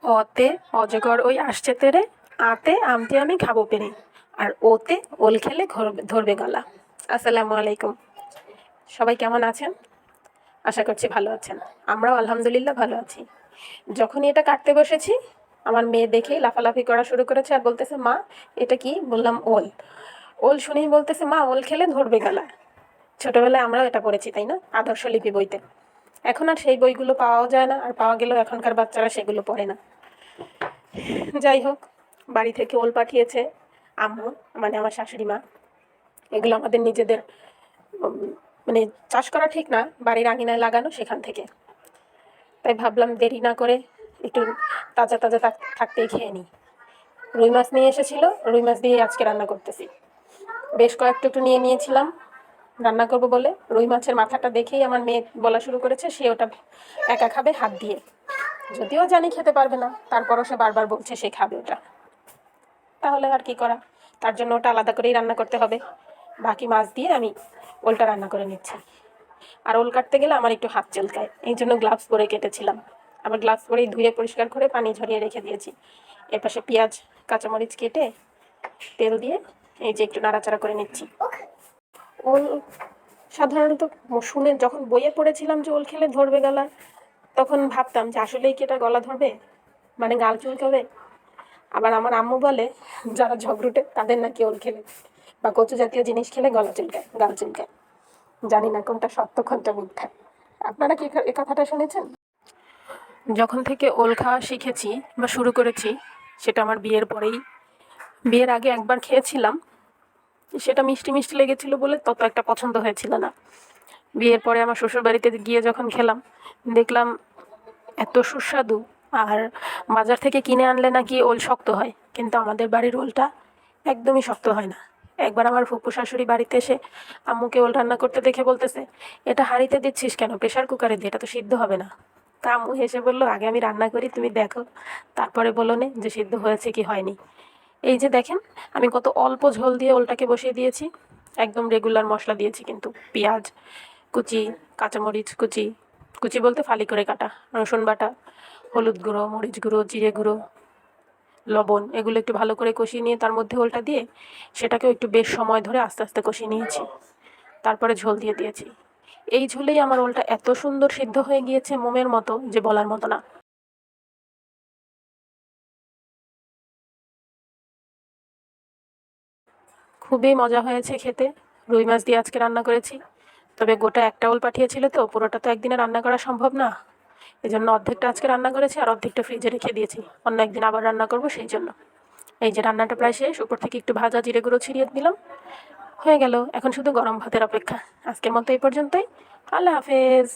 অতে অজগর ওই আসছে তেরে, আতে আমতে আমি খাবো পেরে, আর ওতে ওল খেলে ধরবে গলা। আসসালামু আলাইকুম। সবাই কেমন আছেন? আশা করছি ভালো আছেন। আমরাও আলহামদুলিল্লাহ ভালো আছি। যখনই এটা কাটতে বসেছি, আমার মেয়ে দেখেই লাফালাফি করা শুরু করেছে আর বলতেছে, মা এটা কি? বললাম ওল। ওল শুনেই বলতেছে, মা ওল খেলে ধরবে গলা। ছোটবেলায় আমরাও এটা পড়েছি, তাই না? আদর্শ লিপি বইতে। এখন আর সেই বইগুলো পাওয়াও যায় না, আর পাওয়া গেলেও এখনকার বাচ্চারা সেগুলো পড়ে না। যাই হোক, বাড়ি থেকে ওল পাঠিয়েছে আম্মু, মানে আমার শাশুড়ি মা। এগুলো আমাদের নিজেদের মানে চাষ করা ঠিক না, বাড়ির আঙিনায় লাগানো, সেখান থেকে। তাই ভাবলাম দেরি না করে একটু তাজা তাজা থাকতেই খেয়ে নিই। রুই মাছ নিয়ে এসেছিল, রুই মাছ দিয়ে আজকে রান্না করতেছি। বেশ কয়েকটু একটু নিয়ে নিয়েছিলাম রান্না করব বলে। রুই মাছের মাথাটা দেখেই আমার মেয়ে বলা শুরু করেছে সে ওটা একা খাবে হাত দিয়ে। যদিও জানি খেতে পারবে না, তারপরও সে বারবার বলছে সে খাবে ওটা। তাহলে আর কি করা, তার জন্য ওটা আলাদা করেই রান্না করতে হবে। বাকি মাছ দিয়ে আমি ওলটা রান্না করে নিচ্ছি। আর ওল কাটতে গেলে আমার একটু হাত চুলকায়, এই জন্য গ্লাভস পরে কেটেছিলাম। আবার গ্লাভস পরেই ধুয়ে পরিষ্কার করে পানি ঝরিয়ে রেখে দিয়েছি। এপাশে পেঁয়াজ কাঁচামরিচ কেটে তেল দিয়ে এই যে একটু নাড়াচাড়া করে নিচ্ছি। ওল সাধারণত শুনে যখন বইয়ে পড়েছিলাম যে ওল খেলে ধরবে গলা, তখন ভাবতাম যে আসলেই কি এটা গলা ধরবে, মানে গাল চুলকাবে। আবার আমার আম্মু বলে যারা ঝগড়ুটে তাদের নাকি ওল খেলে বা কচু জাতীয় জিনিস খেলে গলা চুলকায়, গাল চুলকায়। জানি না কোনটা সত্য কোনটা মিথ্যা। আপনারা কি এ কথাটা শুনেছেন? যখন থেকে ওল খাওয়া শিখেছি বা শুরু করেছি, সেটা আমার বিয়ের পরেই। বিয়ের আগে একবার খেয়েছিলাম, সেটা মিষ্টি মিষ্টি লেগেছিল বলে তত একটা পছন্দ হয়েছিল না। বিয়ের পরে আমার শ্বশুর বাড়িতে গিয়ে যখন খেলাম, দেখলাম এত সুস্বাদু। আর বাজার থেকে কিনে আনলে নাকি ওল শক্ত হয়, কিন্তু আমাদের বাড়ির ওলটা একদমই শক্ত হয় না। একবার আমার ফুপু শাশুড়ি বাড়িতে এসে আম্মুকে ওল রান্না করতে দেখে বলতেছে, এটা হাঁড়িতে দিচ্ছিস কেন? প্রেশার কুকারে দে, এটা তো সিদ্ধ হবে না। তা আম্মু হেসে বললো, আগে আমি রান্না করি, তুমি দেখো, তারপরে বলো নে যে সিদ্ধ হয়েছে কি হয়নি। এই যে দেখেন, আমি কত অল্প ঝোল দিয়ে ওলটাকে বসিয়ে দিয়েছি। একদম রেগুলার মশলা দিয়েছি কিন্তু, পেঁয়াজ কুচি, কাঁচামরিচ কুচি, কুচি বলতে ফালি করে কাটা, রসুন বাটা, হলুদ গুঁড়ো, মরিচ গুঁড়ো, জিরে গুঁড়ো, লবণ, এগুলো একটু ভালো করে কষিয়ে নিয়ে তার মধ্যে ওলটা দিয়ে সেটাকেও একটু বেশ সময় ধরে আস্তে আস্তে কষিয়ে নিয়েছি। তারপরে ঝোল দিয়ে দিয়েছি। এই ঝোলেই আমার ওলটা এত সুন্দর সিদ্ধ হয়ে গিয়েছে মোমের মতো যে বলার মতো না। খুবই মজা হয়েছে খেতে। রুই মাছ দিয়ে আজকে রান্না করেছি। তবে গোটা একটা ওল পাঠিয়েছিল তো, পুরোটা তো একদিনে রান্না করা সম্ভব না। এই জন্য অর্ধেকটা আজকে রান্না করেছি আর অর্ধেকটা ফ্রিজে রেখে দিয়েছি, অন্য একদিন আবার রান্না করব সেই জন্য। এই যে রান্নাটা প্রায় শেষ, উপর থেকে একটু ভাজা জিরে গুঁড়ো ছিটিয়ে দিলাম, হয়ে গেল। এখন শুধু গরম ভাতের অপেক্ষা। আজকের মতো এই পর্যন্তই। আল্লাহ হাফেজ।